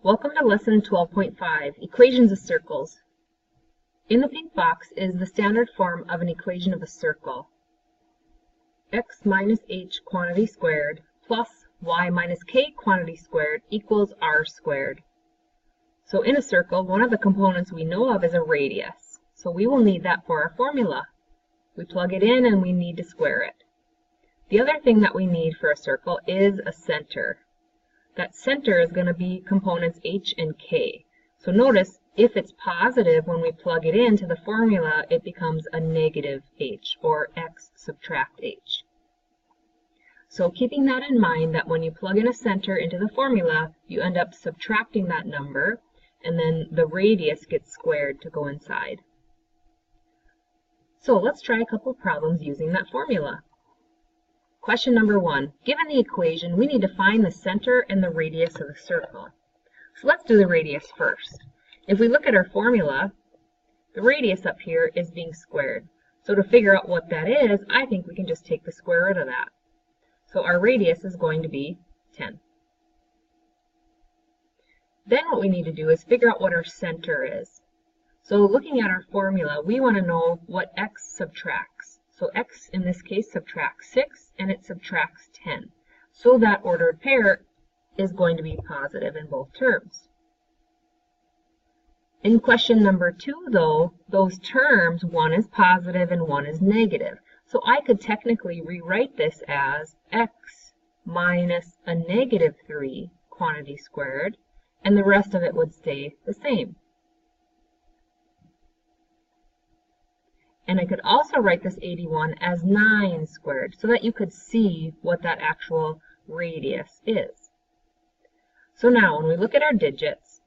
Welcome to Lesson 12.5, Equations of Circles. In the pink box is the standard form of an equation of a circle. X minus h quantity squared plus y minus k quantity squared equals r squared. So in a circle, one of the components we know of is a radius. So we will need that for our formula. We plug it in and we need to square it. The other thing that we need for a circle is a center. That center is going to be components h and k. So notice, if it's positive when we plug it into the formula, it becomes a negative h, or x subtract h. So keeping that in mind, that when you plug in a center into the formula, you end up subtracting that number, and then the radius gets squared to go inside. So let's try a couple problems using that formula. Question number 1. Given the equation, we need to find the center and the radius of the circle. So let's do the radius first. If we look at our formula, the radius up here is being squared. So to figure out what that is, I think we can just take the square root of that. So our radius is going to be 10. Then what we need to do is figure out what our center is. So looking at our formula, we want to know what x subtracts. So x in this case subtracts 6 and it subtracts 10. So that ordered pair is going to be positive in both terms. In question number 2 though, those terms, one is positive and one is negative. So I could technically rewrite this as x minus a negative 3 quantity squared, and the rest of it would stay the same. And I could also write this 81 as 9 squared so that you could see what that actual radius is. So now when we look at our digits,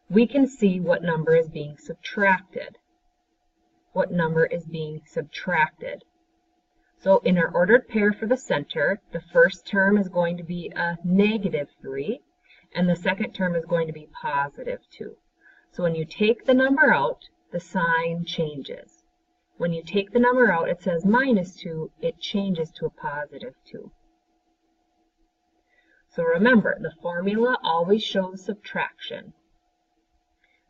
we can see what number is being subtracted. What number is being subtracted. So in our ordered pair for the center, the first term is going to be a negative 3, and the second term is going to be positive 2. So when you take the number out, the sign changes. When you take the number out, it says minus 2, it changes to a positive 2. So remember, the formula always shows subtraction.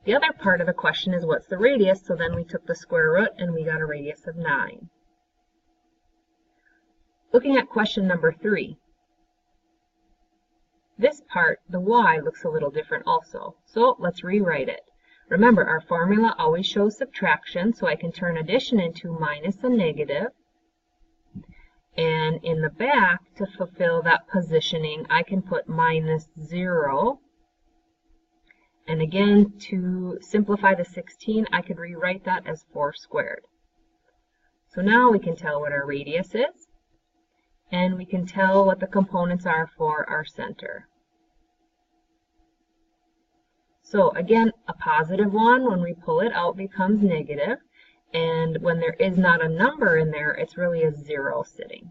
The other part of the question is what's the radius, so then we took the square root and we got a radius of 9. Looking at question number 3. This part, the y, looks a little different also, so let's rewrite it. Remember, our formula always shows subtraction, so I can turn addition into minus a negative. And in the back, to fulfill that positioning, I can put minus 0. And again, to simplify the 16, I could rewrite that as 4 squared. So now we can tell what our radius is, and we can tell what the components are for our center. So again, a positive 1, when we pull it out, becomes negative, and when there is not a number in there, it's really a 0 sitting.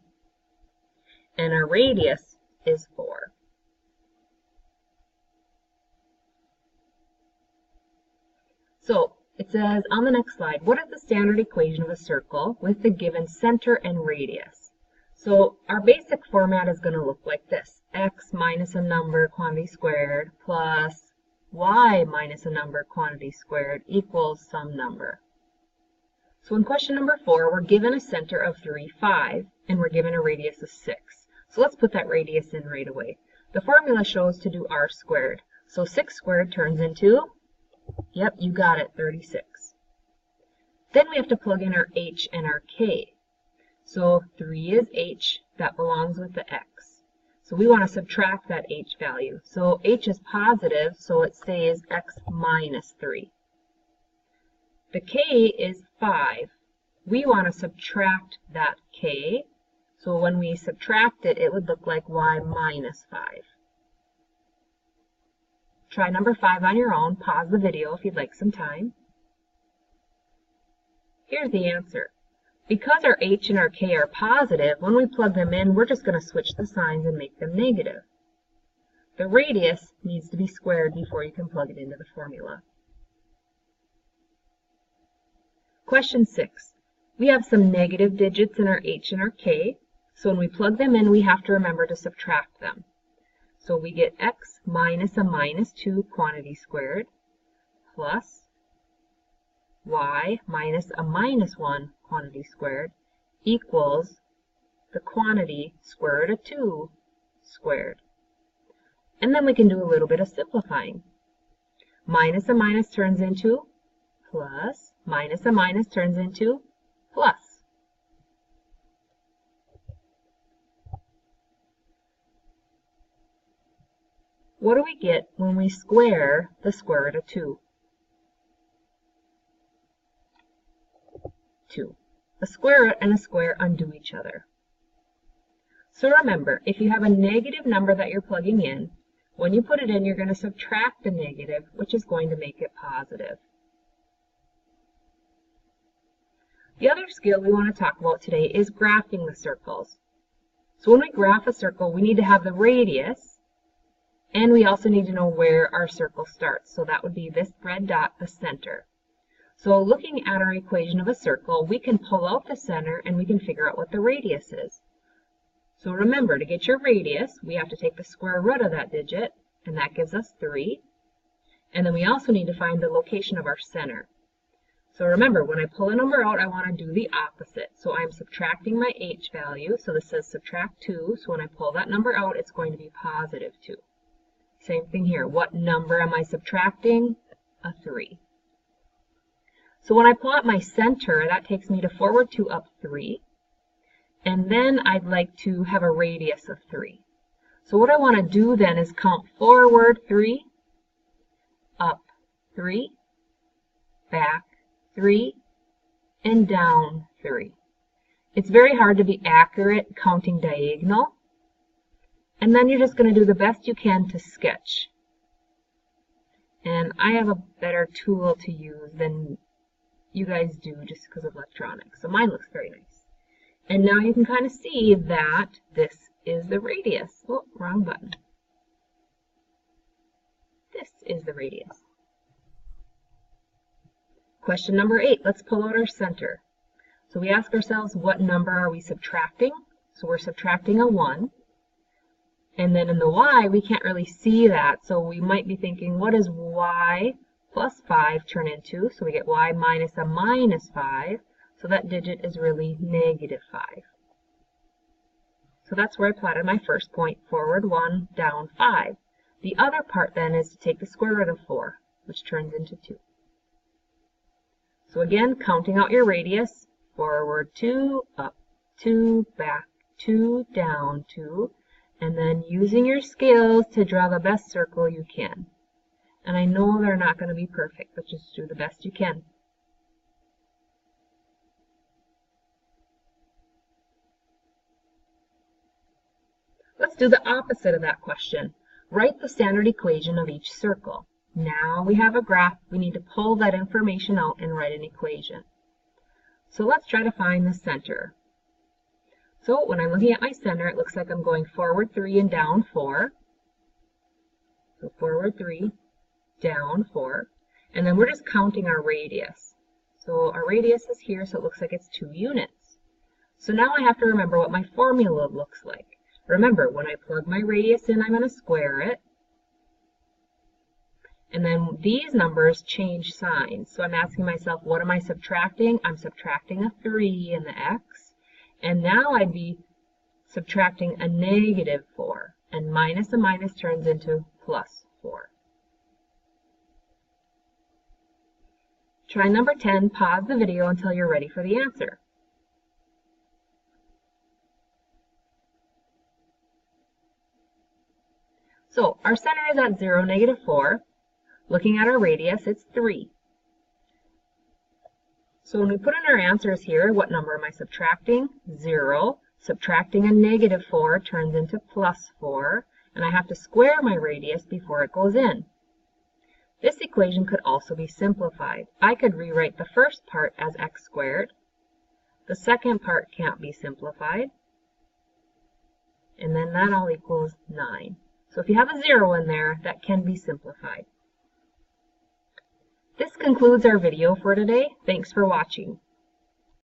And our radius is 4. So it says on the next slide, what is the standard equation of a circle with the given center and radius? So our basic format is going to look like this. X minus a number quantity squared plus y minus a number quantity squared equals some number. So in question number 4, we're given a center of 3, 5, and we're given a radius of 6. So let's put that radius in right away. The formula shows to do r squared. So 6 squared turns into, yep, you got it, 36. Then we have to plug in our h and our k. So 3 is h, that belongs with the x. So we want to subtract that h value. So h is positive, so it stays x minus 3. The k is 5. We want to subtract that k. So when we subtract it, it would look like y minus 5. Try number 5 on your own. Pause the video if you'd like some time. Here's the answer. Because our h and our k are positive, when we plug them in, we're just going to switch the signs and make them negative. The radius needs to be squared before you can plug it into the formula. Question 6. We have some negative digits in our h and our k, so when we plug them in, we have to remember to subtract them. So we get x minus a minus 2 quantity squared plus y minus a minus 1 quantity squared equals the quantity square root of 2 squared. And then we can do a little bit of simplifying. Minus a minus turns into plus, minus a minus turns into plus. What do we get when we square the square root of 2? 2. A square root and a square undo each other. So remember, if you have a negative number that you're plugging in, when you put it in, you're going to subtract the negative, which is going to make it positive. The other skill we want to talk about today is graphing the circles. So when we graph a circle, we need to have the radius, and we also need to know where our circle starts. So that would be this red dot, the center. So looking at our equation of a circle, we can pull out the center and we can figure out what the radius is. So remember, to get your radius, we have to take the square root of that digit, and that gives us 3. And then we also need to find the location of our center. So remember, when I pull a number out, I want to do the opposite. So I'm subtracting my h value. So this says subtract 2. So when I pull that number out, it's going to be positive 2. Same thing here. What number am I subtracting? A 3. So when I pull out my center, that takes me to forward 2 up 3. And then I'd like to have a radius of 3. So what I want to do then is count forward 3, up 3, back 3, and down 3. It's very hard to be accurate counting diagonal. And then you're just going to do the best you can to sketch. And I have a better tool to use than you guys do just because of electronics. So mine looks very nice. And now you can kind of see that this is the radius. Oh, wrong button. This is the radius. Question number 8. Let's pull out our center. So we ask ourselves, what number are we subtracting? So we're subtracting a 1. And then in the y, we can't really see that. So we might be thinking, what does y plus 5 turn into? So we get y minus a minus 5. So that digit is really negative 5. So that's where I plotted my first point, forward 1, down 5. The other part then is to take the square root of 4, which turns into 2. So again, counting out your radius, forward 2, up 2, back 2, down 2, and then using your scales to draw the best circle you can. And I know they're not going to be perfect, but just do the best you can. Let's do the opposite of that question. Write the standard equation of each circle. Now we have a graph, we need to pull that information out and write an equation. So let's try to find the center. So when I'm looking at my center, it looks like I'm going forward 3 and down 4. So forward 3, down 4. And then we're just counting our radius. So our radius is here, so it looks like it's 2 units. So now I have to remember what my formula looks like. Remember, when I plug my radius in, I'm going to square it. And then these numbers change signs. So I'm asking myself, what am I subtracting? I'm subtracting a 3 in the x. And now I'd be subtracting a negative 4. And minus a minus turns into plus 4. Try number 10. Pause the video until you're ready for the answer. So our center is at 0, negative 4. Looking at our radius, it's 3. So when we put in our answers here, what number am I subtracting? 0. Subtracting a negative 4 turns into plus 4. And I have to square my radius before it goes in. This equation could also be simplified. I could rewrite the first part as x squared. The second part can't be simplified. And then that all equals 9. So if you have a 0 in there, that can be simplified. This concludes our video for today. Thanks for watching.